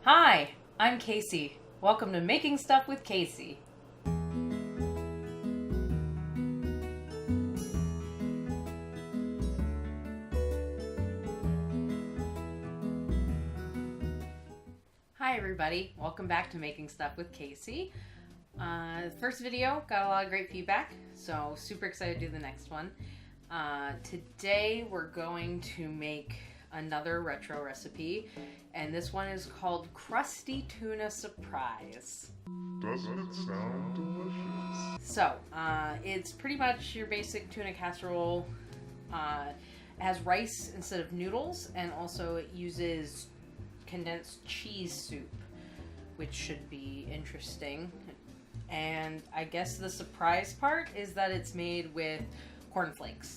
Hi, I'm Casey. Welcome to Making Stuff with Casey. Hi everybody, welcome back to Making Stuff with Casey. First video got a lot of great feedback, so super excited to do the next one. Today we're going to make another retro recipe, and this one is called Crusty Tuna Surprise. Doesn't it sound delicious? So, it's pretty much your basic tuna casserole. It has rice instead of noodles, and also it uses condensed cheese soup, which should be interesting. And I guess the surprise part is that it's made with cornflakes.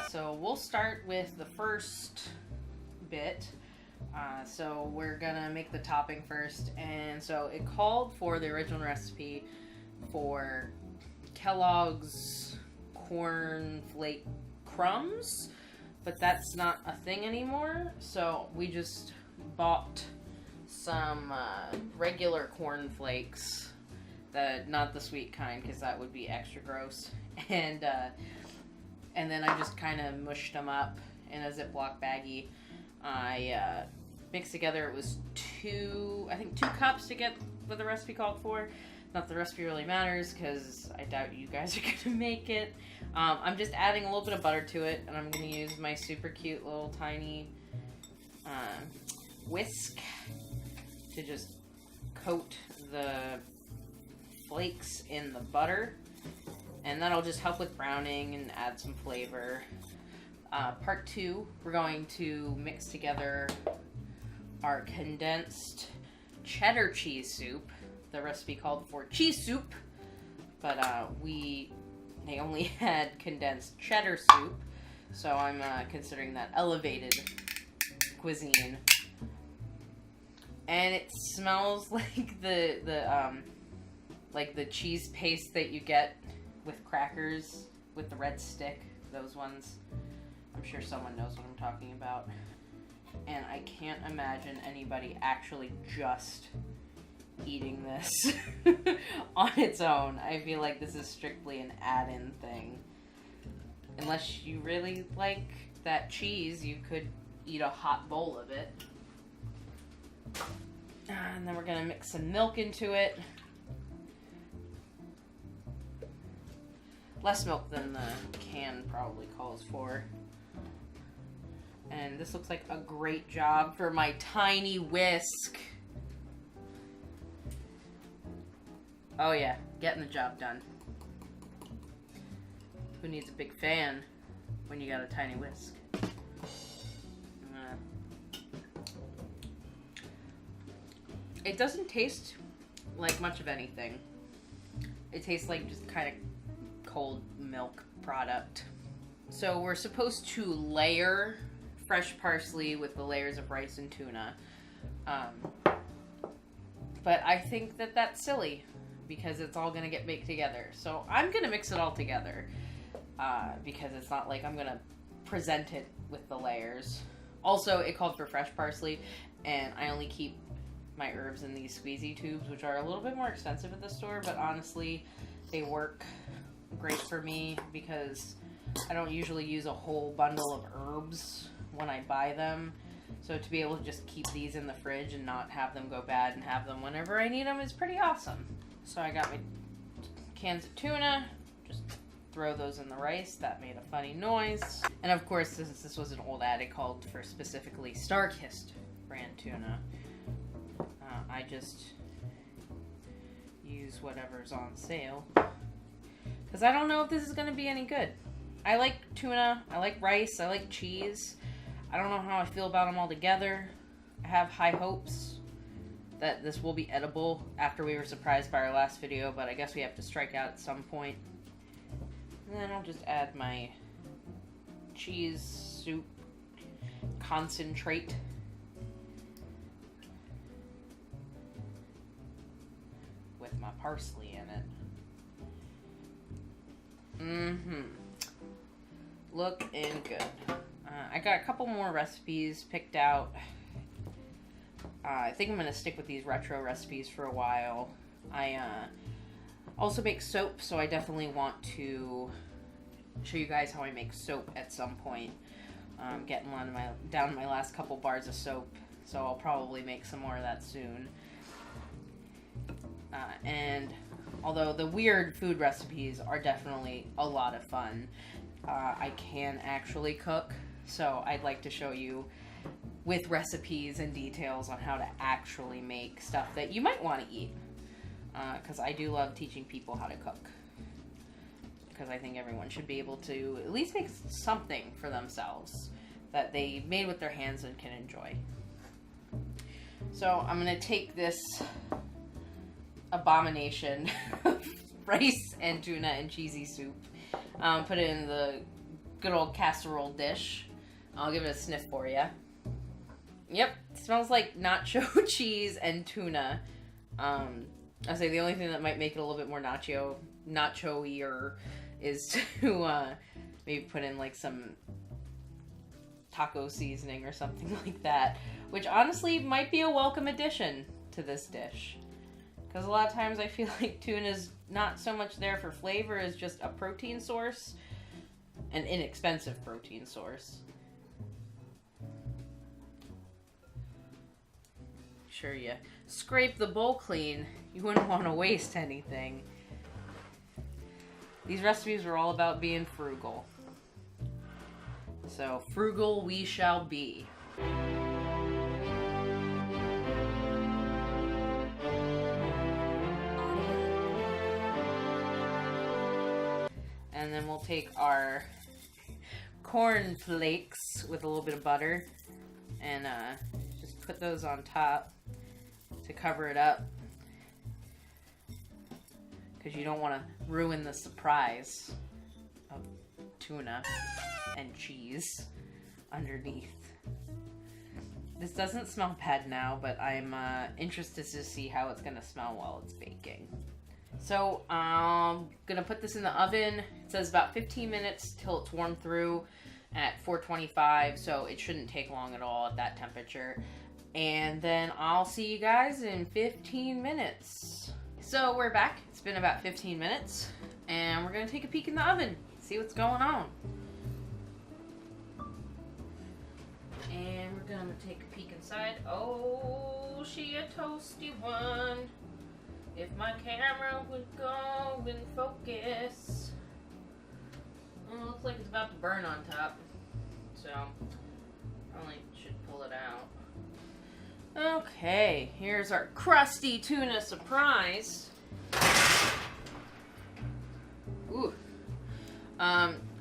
So we'll start with the first bit. So we're gonna make the topping first, and so it called for the original recipe for Kellogg's cornflake crumbs, but that's not a thing anymore, so we just bought some regular cornflakes, not the sweet kind, because that would be extra gross, and then I just kind of mushed them up in a Ziploc baggie. I mixed together, it was two cups to get what the recipe called for. Not the recipe really matters, because I doubt you guys are going to make it. I'm just adding a little bit of butter to it, and I'm going to use my super cute little tiny whisk to just coat the flakes in the butter, and that'll just help with browning and add some flavor. Part 2, we're going to mix together our condensed cheddar cheese soup. The recipe called for cheese soup, but they only had condensed cheddar soup, so I'm considering that elevated cuisine. And it smells like the cheese paste that you get with crackers with the red stick, those ones. I'm sure someone knows what I'm talking about. And I can't imagine anybody actually just eating this on its own. I feel like this is strictly an add-in thing. Unless you really like that cheese, you could eat a hot bowl of it. And then we're gonna mix some milk into it. Less milk than the can probably calls for. And this looks like a great job for my tiny whisk. Oh yeah, getting the job done. Who needs a big fan when you got a tiny whisk? It doesn't taste like much of anything. It tastes like just kind of cold milk product. So we're supposed to layer fresh parsley with the layers of rice and tuna. But I think that that's silly because it's all gonna get baked together. So I'm gonna mix it all together because it's not like I'm gonna present it with the layers. Also, it called for fresh parsley, and I only keep my herbs in these squeezy tubes, which are a little bit more expensive at the store, but honestly, they work great for me because I don't usually use a whole bundle of herbs when I buy them. So to be able to just keep these in the fridge and not have them go bad and have them whenever I need them is pretty awesome. So I got my cans of tuna, just throw those in the rice. That made a funny noise. And of course, since this was an old ad, it called for specifically Star-Kissed brand tuna. I just use whatever's on sale because I don't know if this is going to be any good. I like tuna, I like rice, I like cheese. I don't know how I feel about them all together. I have high hopes that this will be edible after we were surprised by our last video, but I guess we have to strike out at some point. And then I'll just add my cheese soup concentrate. With my parsley in it. Looking good. I got a couple more recipes picked out. I think I'm going to stick with these retro recipes for a while. I also make soap, so I definitely want to show you guys how I make soap at some point. Getting down to my last couple bars of soap, so I'll probably make some more of that soon. And although the weird food recipes are definitely a lot of fun, I can actually cook, so I'd like to show you with recipes and details on how to actually make stuff that you might want to eat. Because I do love teaching people how to cook. Because I think everyone should be able to at least make something for themselves that they made with their hands and can enjoy. So I'm going to take this abomination of rice and tuna and cheesy soup, put it in the good old casserole dish. I'll give it a sniff for you. Yep, it smells like nacho cheese and tuna. I say the only thing that might make it a little bit more nacho-y is to maybe put in like some taco seasoning or something like that, which honestly might be a welcome addition to this dish. Because a lot of times I feel like tuna's not so much there for flavor as just a protein source, an inexpensive protein source. Sure, you scrape the bowl clean. You wouldn't want to waste anything. These recipes are all about being frugal. So, frugal we shall be. And then we'll take our corn flakes with a little bit of butter and just put those on top to cover it up, because you don't want to ruin the surprise of tuna and cheese underneath. This doesn't smell bad now, but I'm interested to see how it's going to smell while it's baking. So I'm going to put this in the oven. It says about 15 minutes till it's warmed through at 425, so it shouldn't take long at all at that temperature. And then I'll see you guys in 15 minutes. So we're back. It's been about 15 minutes. And we're going to take a peek in the oven. See what's going on. And we're going to take a peek inside. Oh, she a toasty one. If my camera would go in focus. Well, looks like it's about to burn on top. So, probably should pull it out. Okay, here's our crusty tuna surprise. Ooh.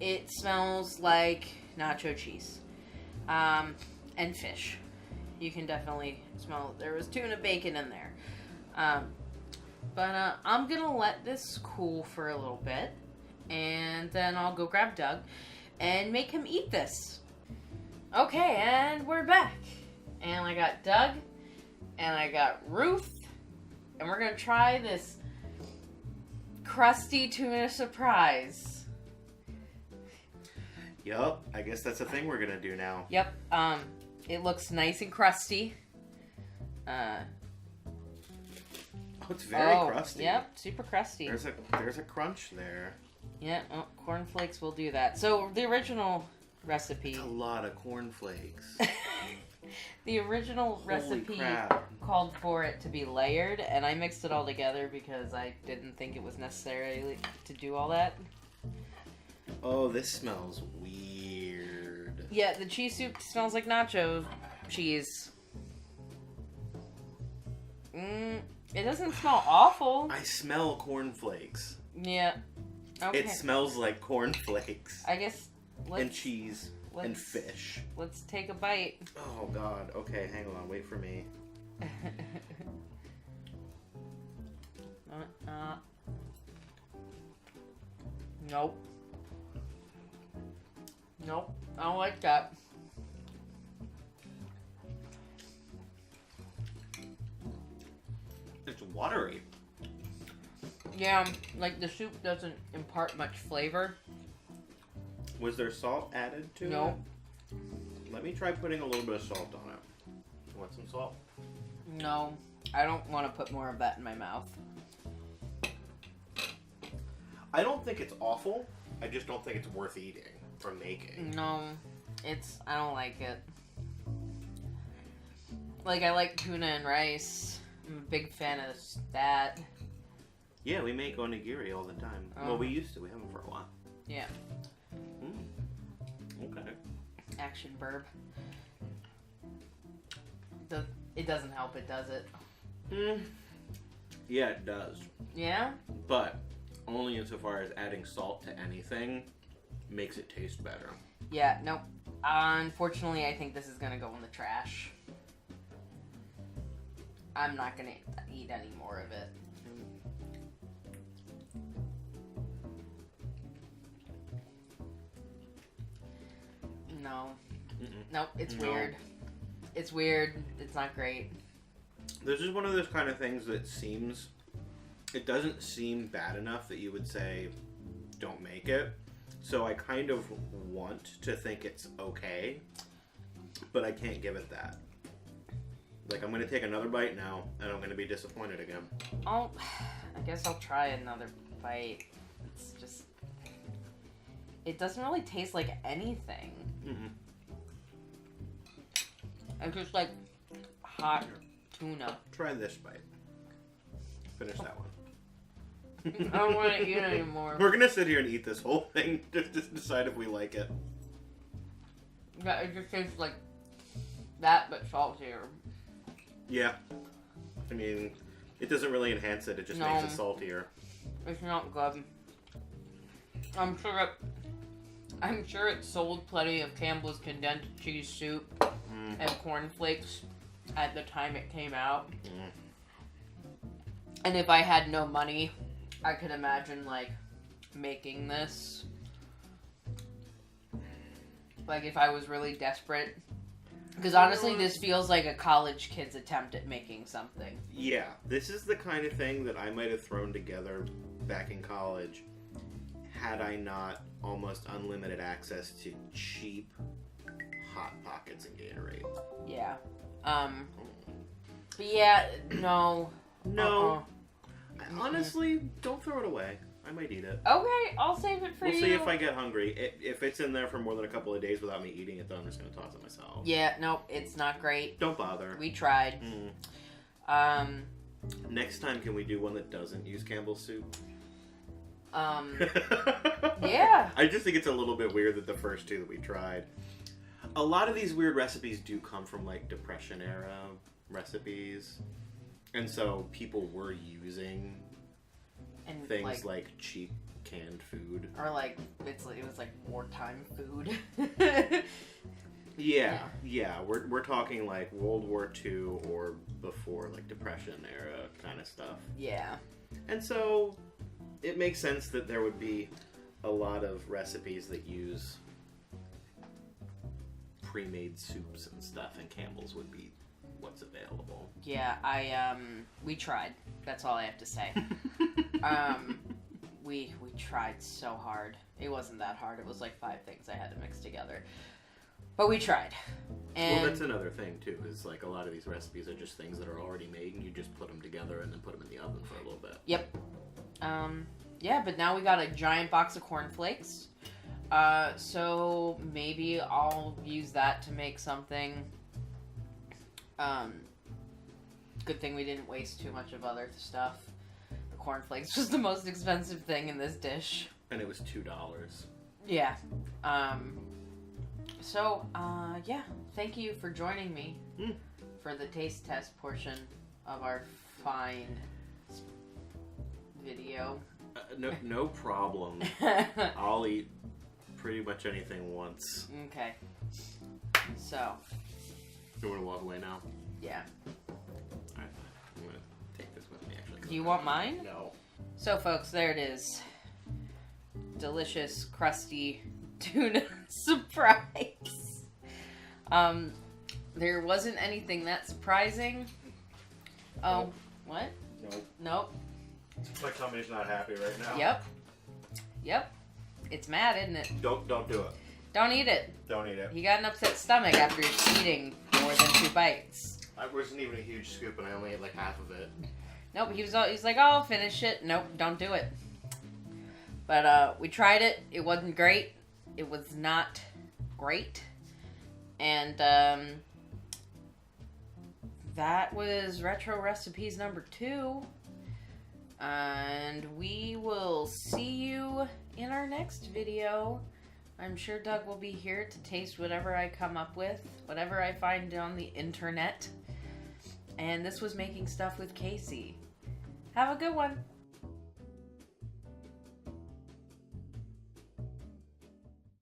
It smells like nacho cheese. And fish. You can definitely smell there was tuna bacon in there. But I'm gonna let this cool for a little bit. And then I'll go grab Doug and make him eat this. Okay, and we're back. And I got Doug, and I got Ruth, and we're going to try this crusty tuna surprise. Yup, I guess that's a thing we're going to do now. Yep, it looks nice and crusty. Oh, it's very crusty. Yep, super crusty. There's a crunch there. Yeah, oh, cornflakes will do that. So, the original recipe... It's a lot of cornflakes. The original recipe called for it to be layered, and I mixed it all together because I didn't think it was necessary to do all that. Oh, this smells weird. Yeah, the cheese soup smells like nacho cheese. It doesn't smell awful. I smell cornflakes. Yeah. Okay. It smells like cornflakes. I guess and cheese. And fish. Let's take a bite. Oh god. Okay, hang on. Wait for me. Nope. Nope. I don't like that. It's watery. Yeah, like the soup doesn't impart much flavor. Was there salt added to it? No. Let me try putting a little bit of salt on it. You want some salt? No, I don't want to put more of that in my mouth. I don't think it's awful. I just don't think it's worth eating or making. No, I don't like it. Like, I like tuna and rice. I'm a big fan of that. Yeah, we make onigiri all the time. Oh. Well, we used to. We haven't for a while. Yeah. Okay. Action burp. It doesn't help it, does it? Yeah, it does. Yeah? But only insofar as adding salt to anything makes it taste better. Yeah, nope. Unfortunately, I think this is gonna go in the trash. I'm not gonna eat any more of it. No. Nope, it's weird. It's weird. It's not great. This is one of those kind of things that it doesn't seem bad enough that you would say, don't make it. So I kind of want to think it's okay, but I can't give it that. Like, I'm going to take another bite now, and I'm going to be disappointed again. I guess I'll try another bite. It's just... It doesn't really taste like anything. It's just like hot tuna. Try this bite. Finish that one. I don't want to eat anymore. We're going to sit here and eat this whole thing just to decide if we like it. Yeah, it just tastes like that, but saltier. Yeah. I mean, it doesn't really enhance it. It just makes it saltier. It's not good. I'm sure it sold plenty of Campbell's condensed cheese soup and cornflakes at the time it came out. And if I had no money, I could imagine, like, making this. Like, if I was really desperate. Because honestly, this feels like a college kid's attempt at making something. Yeah, this is the kind of thing that I might have thrown together back in college had I not almost unlimited access to cheap Hot Pockets and Gatorade. Yeah. But yeah, no. No. Honestly, don't throw it away. I might eat it. Okay, I'll save it for you. We'll see if I get hungry. If it's in there for more than a couple of days without me eating it, then I'm just going to toss it myself. Yeah, nope, it's not great. Don't bother. We tried. Next time, can we do one that doesn't use Campbell's soup? Yeah. I just think it's a little bit weird that the first two that we tried. A lot of these weird recipes do come from, like, Depression era recipes. And so people were using things like cheap canned food. Or like, it was like wartime food. Yeah. We're talking like World War II or before, like Depression era kind of stuff. Yeah. And so it makes sense that there would be a lot of recipes that use pre-made soups and stuff, and Campbell's would be what's available. Yeah, we tried. That's all I have to say. We tried so hard. It wasn't that hard. It was like 5 things I had to mix together. But we tried. And well, that's another thing, too, is like a lot of these recipes are just things that are already made, and you just put them together and then put them in the oven for a little bit. Yep. Yeah, but now we got a giant box of cornflakes. So maybe I'll use that to make something. Good thing we didn't waste too much of other stuff. The cornflakes was the most expensive thing in this dish. And it was $2. Yeah. So, yeah. Thank you for joining me for the taste test portion of our fine video. No problem. I'll eat pretty much anything once. Okay. So. You want to walk away now? Yeah. Alright. I'm going to take this with me, actually. Do you want mine? No. So, folks, there it is. Delicious, crusty tuna surprise. There wasn't anything that surprising. Oh, Nope. What? Nope. Nope. My tummy's not happy right now. Yep. It's mad, isn't it? Don't do it. Don't eat it. Don't eat it. You got an upset stomach after eating more than 2 bites. It wasn't even a huge scoop, and I only ate like half of it. Nope, he's like, oh, I'll finish it. Nope, don't do it. But we tried it. It wasn't great. It was not great. And that was Retro Recipes number 2. And we will see you in our next video. I'm sure Doug will be here to taste whatever I come up with, whatever I find on the internet. And this was Making Stuff with Casey. Have a good one.